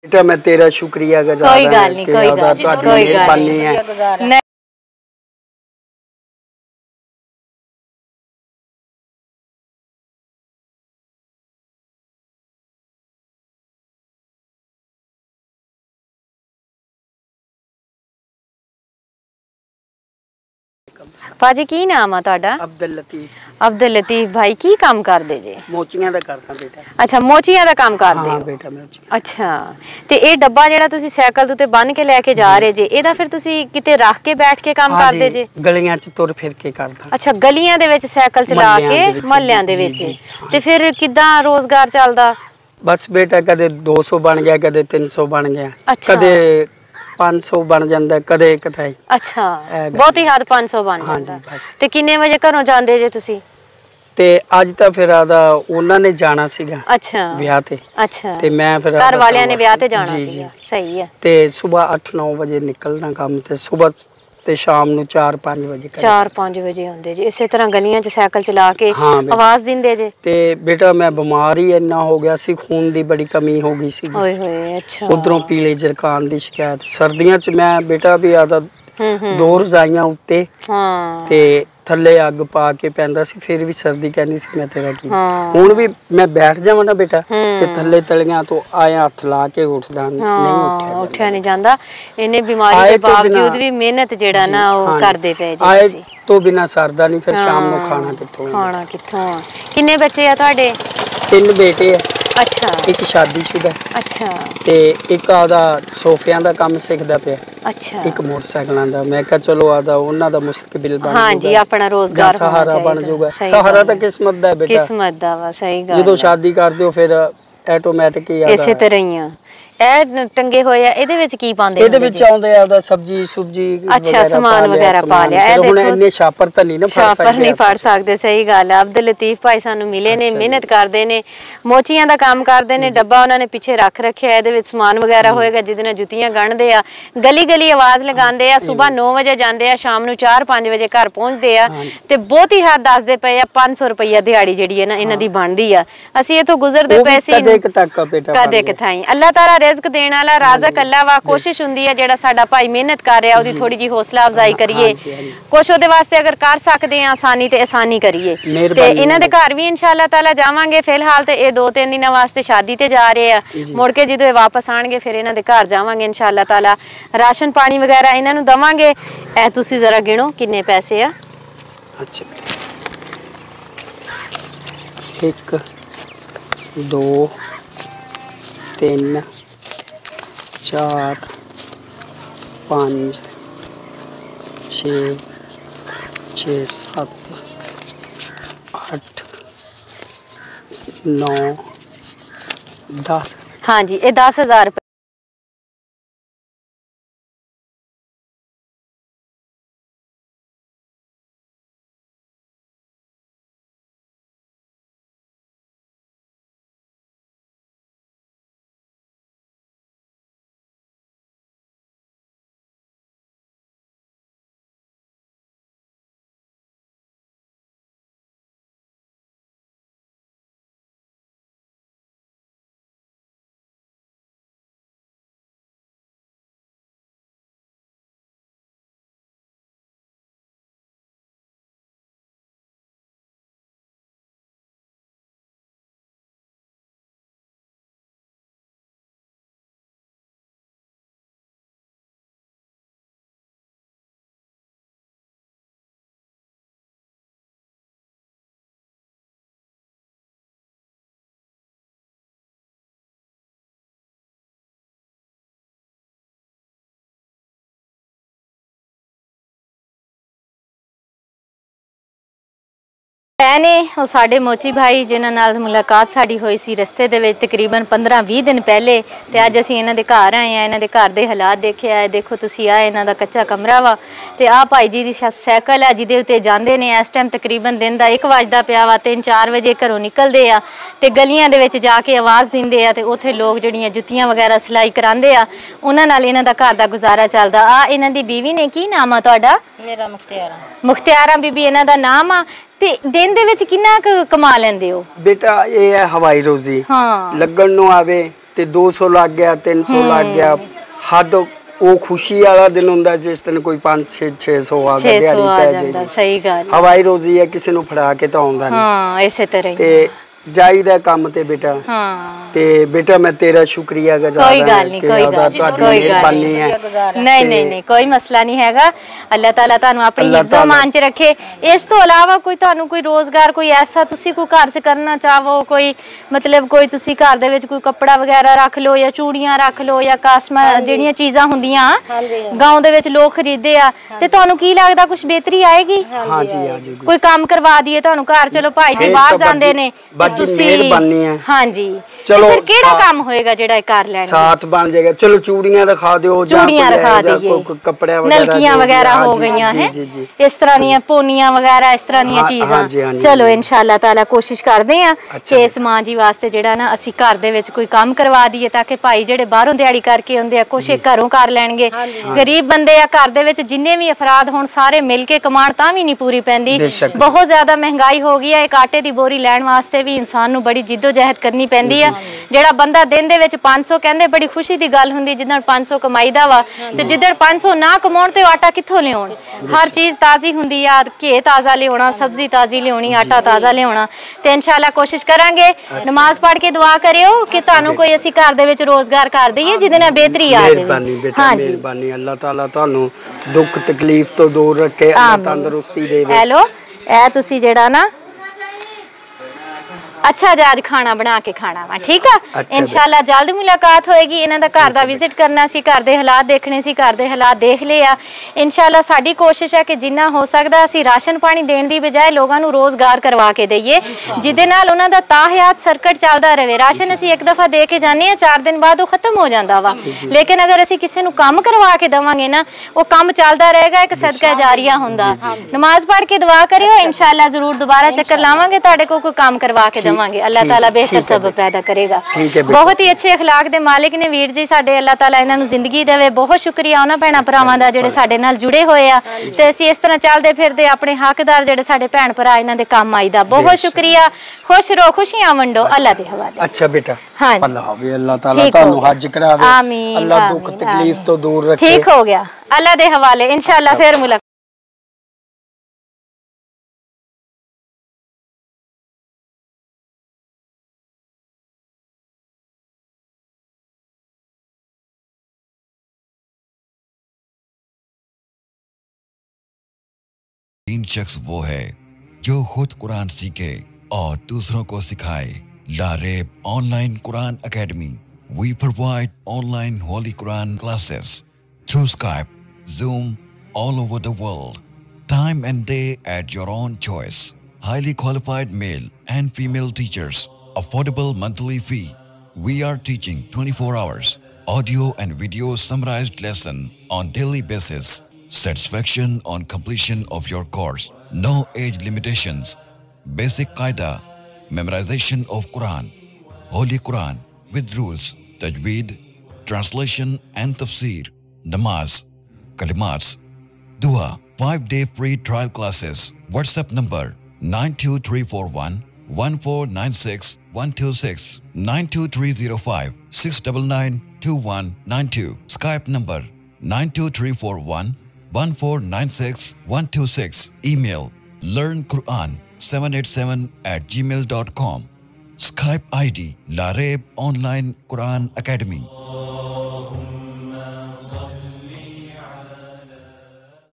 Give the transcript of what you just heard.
बेटा मैं तेरा शुक्रिया गुजार कोई गल नहीं, कोई गल नहीं। भाजी की नाम है तुहाडा? अब्दुल लतीफ। अब्दुल लतीफ भाई की काम करदे जे? मोचियां दा करदा बेटा। अच्छा मोचियां दा काम करदे? हां बेटा मोचियां। अच्छा ते ए डब्बा जेड़ा तुसी साइकिल ते बन के लेके जा रहे जे एदा फिर तुसी किते रख के बैठ के काम करदे जे? गलियां च तुर फिर के करदा। अच्छा गलियां दे विच साइकिल चला के महल्लियां दे विच ते फिर किदां रोजगार चलदा? बस बेटा कदे 200 बन गया कदे 300 बन गया। कदे 500 बन जांदा कदे एक थाई। अच्छा बहुत ही हद 500 बन जांदा। ते किन्ने बजे घरों जांदे जे तुसी? ते आज ਤਾਂ ਫਿਰ ਆਦਾ ਉਹਨਾਂ ਨੇ ਜਾਣਾ ਸੀਗਾ। ਅੱਛਾ ਵਿਆਹ ਤੇ। ਅੱਛਾ ਤੇ ਮੈਂ ਫਿਰ ਘਰ ਵਾਲਿਆਂ ਨੇ ਵਿਆਹ ਤੇ ਜਾਣਾ ਸੀਗਾ। ਸਹੀ ਹੈ। ਤੇ ਸਵੇਰ 8-9 ਵਜੇ ਨਿਕਲਣਾ ਕੰਮ ਤੇ ਸਵੇਰ ਤੇ ਸ਼ਾਮ ਨੂੰ 4-5 ਵਜੇ 4-5 ਵਜੇ ਹੁੰਦੇ ਜੀ। ਇਸੇ ਤਰ੍ਹਾਂ ਗਲੀਆਂ 'ਚ ਸਾਈਕਲ ਚਲਾ ਕੇ ਆਵਾਜ਼ ਦਿੰਦੇ ਜੇ? ਤੇ ਬੇਟਾ ਮੈਂ ਬਿਮਾਰ ਹੀ ਇੰਨਾ ਹੋ ਗਿਆ ਸੀ, ਖੂਨ ਦੀ ਬੜੀ ਕਮੀ ਹੋ ਗਈ ਸੀ। ਓਏ ਹੋਏ ਅੱਛਾ। ਉਧਰੋਂ ਪੀਲੇ ਜਰਕਾਨ ਦੀ ਸ਼ਿਕਾਇਤ। ਸਰਦੀਆਂ 'ਚ ਮੈਂ ਬੇਟਾ ਵੀ ਆਦਾ 2 ਰਜ਼ਾਈਆਂ ਉੱਤੇ ਤੇ ਥੱਲੇ ਅੱਗ ਪਾ ਕੇ ਪੈਂਦਾ ਸੀ, ਫਿਰ ਵੀ ਸਰਦੀ ਕਹਿੰਦੀ ਸੀ ਮੈਂ ਤੇਰਾ ਕੀ। ਹੁਣ ਵੀ ਮੈਂ ਬੈਠ ਜਾਵਾਂ ਨਾ ਬੇਟਾ ਤੇ ਥੱਲੇ ਤਲੀਆਂ ਤੋਂ ਆਇਆ ਹੱਥ ਲਾ ਕੇ ਉੱਠਦਾ ਨਹੀਂ, ਉੱਠਿਆ ਨਹੀਂ ਜਾਂਦਾ। ਇਹਨੇ ਬਿਮਾਰੀ ਦੇ ਬਾਵਜੂਦ ਵੀ ਮਿਹਨਤ ਜਿਹੜਾ ਨਾ ਉਹ ਕਰਦੇ ਪਏ ਜੀ। ਆਏ ਤੋਂ ਬਿਨਾ ਸਰਦਾ ਨਹੀਂ, ਫਿਰ ਸ਼ਾਮ ਨੂੰ ਖਾਣਾ ਕਿੱਥੋਂ ਆ? ਕਿੰਨੇ ਬੱਚੇ ਆ ਤੁਹਾਡੇ? 3 ਬੇਟੇ ਆ। अच्छा एक शादीशुदा। अच्छा ते एक आदा सोफियां दा काम सिखदा पिया। अच्छा एक मोटरसाइकिलां दा। मैं कहा चलो आदा उन्हां दा मुस्तकबिल बन हां जी अपना रोजगार सहारा बन जाऊगा। सहारा तो किस्मत दा है बेटा, किस्मत दा वा। सही गल। जदों शादी कर दियो फिर ऑटोमैटिक ही आदा इसे तरह ही ਇਹ ਟੰਗੇ ਹੋਏ ਆ। ਇਹਦੇ ਵਿੱਚ ਕੀ ਪਾਉਂਦੇ? ਇਹਦੇ ਵਿੱਚ ਆਉਂਦੇ ਆ ਉਹਦਾ ਸਬਜੀ ਸੁਬਜੀ ਅੱਛਾ ਸਮਾਨ ਵਗੈਰਾ ਪਾ ਲਿਆ। ਇਹ ਹੁਣ ਇੰਨੇ ਛਾਪਰ ਤਾਂ ਨਹੀਂ ਨਾ ਫੜ ਸਕਦੇ। ਛਾਪਰ ਨਹੀਂ ਫੜ ਸਕਦੇ। ਸਹੀ ਗੱਲ ਹੈ। ਅਬਦੁਲ ਲਤੀਫ ਭਾਈ ਸਾਨੂੰ ਮਿਲੇ ਨੇ, ਮਿਹਨਤ ਕਰਦੇ ਨੇ, ਮੋਚੀਆਂ ਦਾ ਕੰਮ ਕਰਦੇ ਨੇ। ਡੱਬਾ ਉਹਨਾਂ ਨੇ ਪਿੱਛੇ ਰੱਖ ਰੱਖਿਆ, ਇਹਦੇ ਵਿੱਚ ਸਮਾਨ ਵਗੈਰਾ ਹੋਏਗਾ ਜਿਹਦੇ ਨਾਲ ਜੁੱਤੀਆਂ ਗੰਢਦੇ ਆ। ਗਲੀ ਗਲੀ ਆਵਾਜ਼ ਲਗਾਉਂਦੇ ਆ। ਸਵੇਰ 9 ਵਜੇ ਜਾਂਦੇ ਆ, ਸ਼ਾਮ ਨੂੰ 4-5 ਵਜੇ ਘਰ ਪਹੁੰਚਦੇ ਆ ਤੇ ਬਹੁਤ ਹੀ ਹੱਦ ਦੱਸਦੇ ਪਏ ਆ 500 ਰੁਪਈਆ ਦਿਹਾੜੀ ਜਿਹੜੀ ਹੈ ਨਾ ਇਹਨਾਂ ਦੀ ਬਣਦੀ ਆ। ਅਸੀਂ ਇਥੋਂ ਗੁਜ਼ਰਦੇ ਪਏ ਸੀ ਕਦੇ ਕਿਥਾਈ। ਅੱਲਾਹ ਤਾਲਾ ਰਿਜ਼ਕ ਦੇਣ ਵਾਲਾ ਰਾਜ਼ਕ ਅੱਲਾ ਵਾ। ਕੋਸ਼ਿਸ਼ ਹੁੰਦੀ ਹੈ ਜਿਹੜਾ ਸਾਡਾ ਭਾਈ ਮਿਹਨਤ ਕਰ ਰਿਹਾ ਉਹਦੀ ਥੋੜੀ ਜੀ ਹੌਸਲਾ ਅਫਜ਼ਾਈ ਕਰੀਏ, ਕੁਛ ਉਹਦੇ ਵਾਸਤੇ ਅਗਰ ਕਰ ਸਕਦੇ ਆ ਆਸਾਨੀ ਤੇ ਆਸਾਨੀ ਕਰੀਏ। ਤੇ ਇਹਨਾਂ ਦੇ ਘਰ ਵੀ ਇਨਸ਼ਾਅੱਲਾ ਤਾਲਾ ਜਾਵਾਂਗੇ। ਫਿਲਹਾਲ ਤੇ ਇਹ 2-3 ਦਿਨਾਂ ਵਾਸਤੇ ਸ਼ਾਦੀ ਤੇ ਜਾ ਰਹੇ ਆ। ਮੁੜ ਕੇ ਜਦੋਂ ਇਹ ਵਾਪਸ ਆਣਗੇ ਫਿਰ ਇਹਨਾਂ ਦੇ ਘਰ ਜਾਵਾਂਗੇ ਇਨਸ਼ਾਅੱਲਾ ਤਾਲਾ। ਰਾਸ਼ਨ ਪਾਣੀ ਵਗੈਰਾ ਇਹਨਾਂ ਨੂੰ ਦਵਾਂਗੇ। ਇਹ ਤੁਸੀਂ ਜ਼ਰਾ ਗਿਣੋ ਕਿੰਨੇ ਪੈਸੇ ਆ। ਅੱਛਾ 1 2 3 4 5 6 7 8 9 10। हाँ जी ये 10,000 रुपये। ने और साडे मोची भाई जिन्हां नाल मुलाकात साडी होई सी रस्ते दे विच तकरीबन 15-20 दिन पहले। ते अज असीं इन्हां दे घर आए हैं, इन्हां दे घर दे हालात देखे आए। देखो तुसीं आ इन्हां दा कच्चा कमरा वा ते आ भाई जी दी साइकिल है जिहदे उत्ते जांदे ने। इस टाइम तकरीबन दिन दा 1 वजदा पिया वा। 3-4 वजे घरों निकलदे आ ते गलियां दे विच जाके आवाज़ दिंदे आ ते उत्थे लोग जिहड़ियां जुत्तियां वगैरह सिलाई करांदे आ उन्हां नाल इन्हां दा घर दा गुजारा चलदा। आ इन्हां दी बीवी ने की नाम आ तुहाडा? मेरा मुख्तियारा। मुख्तियारा बीबी इन्हां दा नाम आ। ते दिन दे विच किन्ना कमा लैंदे हो? बेटा ये है हवाई रोजी। हाँ लगन नु आवे ਤੇ 200 ਲੱਗ ਗਿਆ 300 ਲੱਗ ਗਿਆ ਹੱਦ ਉਹ ਖੁਸ਼ੀ ਵਾਲਾ ਦਿਨ ਹੁੰਦਾ ਜਿਸ ਦਿਨ ਕੋਈ 500-600 ਆ ਗਿਆ ਦਿਹਾੜੀ ਪੈ ਜਾਏਗੀ। ਸਹੀ ਗੱਲ ਹਵਾਈ ਰੋਜ਼ੀ ਹੈ ਕਿਸੇ ਨੂੰ ਫੜਾ ਕੇ ਤਾਂ ਆਉਂਦਾ ਨਹੀਂ। ਹਾਂ ਇਸੇ ਤਰ੍ਹਾਂ ਤੇ ਜਾਈਦਾ ਕੰਮ ਤੇ ਬੇਟਾ। ਹਾਂ ਤੇ ਬੇਟਾ ਮੈਂ ਤੇਰਾ ਸ਼ੁਕਰੀਆ ਗੁਜ਼ਾਰ ਕੋਈ ਗੱਲ ਨਹੀਂ ਕੋਈ ਗੱਲ ਨਹੀਂ ਕੋਈ ਮਸਲਾ ਨਹੀਂ ਹੈਗਾ। ਅੱਲਾਹ ਤਾਲਾ ਤੁਹਾਨੂੰ ਆਪਣੀ ਹਿਫਜ਼ੋ ਮਾਨ ਚ ਰੱਖੇ। ਇਸ ਤੋਂ ਇਲਾਵਾ ਕੋਈ ਤੁਹਾਨੂੰ ਕੋਈ ਰੋਜ਼ਗਾਰ ਕੋਈ ਐਸਾ ਤੁਸੀਂ ਕੋਈ ਘਰ ਚ ਕਰਨਾ ਚਾਹੋ ਕੋਈ ਮਤਲਬ ਕੋਈ ਤੁਸੀਂ ਘਰ ਦੇ ਵਿੱਚ ਕੋਈ ਕੱਪੜਾ ਵਗੈਰਾ ਰੱਖ ਲਓ ਜਾਂ ਚੂੜੀਆਂ ਰੱਖ ਲਓ ਜਾਂ ਕਾਸਮਾ ਜਿਹੜੀਆਂ ਚੀਜ਼ਾਂ ਹੁੰਦੀਆਂ ਗਾਉਂ ਦੇ ਵਿੱਚ ਲੋਕ ਖਰੀਦਦੇ ਆ ਤੇ ਤੁਹਾਨੂੰ ਕੀ ਲੱਗਦਾ ਕੁਝ ਬਿਹਤਰੀ ਆਏਗੀ? ਹਾਂਜੀ ਆ ਜੀ ਕੋਈ ਕੰਮ ਕਰਵਾ ਦਈਏ ਤੁਹਾਨੂੰ ਘਰ। ਚਲੋ ਭਾਈ ਜੀ ਬਾਹਰ ਜਾਂਦੇ ਨੇ ਮਿਹਰਬਾਨੀ ਹੈ। ਹਾਂਜੀ ਚਲੋ ਫਿਰ ਕਿਹੜਾ ਕੰਮ ਹੋਏਗਾ ਜਿਹੜਾ ਇਹ ਕਰ ਲੈਣਗੇ? ਸਾਥ ਬਣ ਜਾਏਗਾ। ਚਲੋ ਚੂੜੀਆਂ ਦਿਖਾ ਦਿਓ ਚੂੜੀਆਂ ਦਿਖਾ ਦਈਏ ਕੱਪੜਿਆਂ ਵਗੈਰਾ ਨਲਕੀਆਂ ਵਗੈਰਾ ਹੋ ਗਈਆਂ ਹੈ ਇਸ ਤਰ੍ਹਾਂ ਦੀਆਂ ਪੋਨੀਆਂ ਵਗੈਰਾ ਇਸ ਤਰ੍ਹਾਂ ਦੀਆਂ ਚੀਜ਼ਾਂ। ਚਲੋ ਇਨਸ਼ਾਅੱਲਾ ਤਾਲਾ ਕੋਸ਼ਿਸ਼ ਕਰਦੇ ਆ ਕਿ ਇਸ ਮਾਂ ਜੀ ਵਾਸਤੇ ਜਿਹੜਾ ਨਾ ਅਸੀਂ ਘਰ ਦੇ ਵਿੱਚ ਕੋਈ ਕੰਮ ਕਰਵਾ ਦਈਏ ਤਾਂ ਕਿ ਭਾਈ ਜਿਹੜੇ ਬਾਹਰੋਂ ਦਿਹਾੜੀ ਕਰਕੇ ਆਉਂਦੇ ਆ ਕੁਛ ਘਰੋਂ ਕਰ ਲੈਣਗੇ। ਗਰੀਬ ਬੰਦੇ ਆ ਘਰ ਦੇ ਵਿੱਚ ਜਿੰਨੇ ਵੀ ਅਫਰਾਦ ਹੁਣ ਸਾਰੇ ਮਿਲ ਕੇ ਕਮਾਣ ਤਾਂ ਵੀ ਨਹੀਂ ਪੂਰੀ ਪੈਂਦੀ। ਬਹੁਤ ਜ਼ਿਆਦਾ ਮਹਿੰਗਾਈ ਹੋ ਗਈ ਹੈ। ਇੱਕ ਆਟੇ ਦੀ ਬੋਰੀ ਲੈਣ ਵਾਸਤੇ ਵੀ ਇਨਸਾਨ ਨੂੰ ਬੜੀ ਜਿੱਦੋ-ਜਹਿਦ ਕਰਨੀ ਪੈਂਦੀ ਆ। ਜਿਹੜਾ ਬੰਦਾ ਦਿਨ ਦੇ ਵਿੱਚ 500 ਕਹਿੰਦੇ ਬੜੀ ਖੁਸ਼ੀ ਦੀ ਗੱਲ ਹੁੰਦੀ ਜਿੱਦਣ 500 ਕਮਾਈਦਾ ਵਾ ਤੇ ਜਿੱਦਣ 500 ਨਾ ਕਮਾਉਣ ਤੇ ਆਟਾ ਕਿੱਥੋਂ ਲਿਆਉਣ? ਹਰ ਚੀਜ਼ ਤਾਜ਼ੀ ਹੁੰਦੀ ਆ। ਘੇ ਤਾਜ਼ਾ ਲਿਆਉਣਾ ਸਬਜ਼ੀ ਤਾਜ਼ੀ ਲਿਆਉਣੀ ਆਟਾ ਤਾਜ਼ਾ ਲਿਆਉਣਾ ਤੇ ਇਨਸ਼ਾਅੱਲਾ ਕੋਸ਼ਿਸ਼ ਕਰਾਂਗੇ। ਨਮਾਜ਼ ਪੜ੍ਹ ਕੇ ਦੁਆ ਕਰਿਓ ਕਿ ਤੁਹਾਨੂੰ ਕੋਈ ਅਸੀਂ ਘਰ ਦੇ ਵਿੱਚ ਰੋਜ਼ਗਾਰ ਕਰ ਦਈਏ ਜਿਹਦੇ ਨਾਲ ਬਿਹਤਰੀ ਆ ਜਾਵੇ। ਮਿਹਰਬਾਨੀ ਅੱਲਾਹ ਤਾਲਾ ਤੁਹਾਨੂੰ ਦੁੱਖ ਤਕਲੀਫ ਤੋਂ ਦੂਰ ਰੱਖੇ। ਅੱਲਾਹ ਤੰਦਰੁਸਤੀ ਦੇਵੇ। ਹੈਲੋ ਇਹ ਤੁਸੀਂ ਜਿਹੜਾ ਨਾ अच्छा आज खाना बना के खाना वा ठीक है। इंशाल्लाह जल्द मुलाकात होएगी। इन्हां दा घर दा विजिट करना सी घर दे हालात देखने सी घर दे हालात देख लिया। इंशाल्लाह साडी कोशिश है कि जिन्ना हो सकदा असी राशन पानी देण दी बजाय लोगां नूं रोजगार करवा के दईए जिहदे नाल उन्हां दा ताहयात सर्कट चलदा रहे। राशन असी एक दफा दे के जाने 4 दिन बाद वो खत्म हो जांदा वा लेकिन अगर असी किसी नूं काम करवा के देवांगे ना वो काम चलदा रहेगा एक सदका जारिया हुंदा। नमाज पढ़ के दुआ करियो इंशाल्लाह जरूर दोबारा चक्कर लावांगे तुहाडे कोल कोई काम करवा के अल्लाह ताला बेहतर सब पैदा करेगा। बहुत ही अच्छे अखलाक दे मालिक ने वीर जी साडे। अल्लाह ताला इन्हां नूं जिंदगी देवे। बहुत शुक्रिया उन्हां भैणां भरावां दा जेहड़े साडे नाल जुड़े होए आ ते असीं इस तरह चलदे फिरदे अपने हकदार जेहड़े साडे भैण भरा इन्हां दे काम आईदा। बहुत शुक्रिया। खुश रहो खुशियां वंडो अल्लाह दे हवाले। अच्छा बेटा अल्लाह हाफिज़। अल्लाह ताला तुहानूं हज करावे। आमीन। अल्लाह दुख तकलीफ तो दूर रखे। ठीक हो गया अल्लाह दे हवाले इंशाअल्लाह फिर मुलाकात। तीन शख्स वो है जो खुद कुरान सीखे और दूसरों को सिखाए। Laraib online Quran academy. We provide online Holy Quran classes through Skype, Zoom, all over the world. Time and day at your own choice. Highly qualified male and female teachers. Affordable monthly fee. We are teaching 24 hours. Audio and video summarized lesson on daily basis. Satisfaction on completion of your course. No age limitations. Basic Qaida. Memorization of Quran. Holy Quran with rules. Tajweed. Translation and tafsir. Namaz. Kalimats. Dua. 5-day free trial classes. WhatsApp number 92341 1496 126 92305 699 2192. Skype number 92341 1496 126. Email learnquran787@gmail.com. Skype ID Lareeb Online Quran Academy.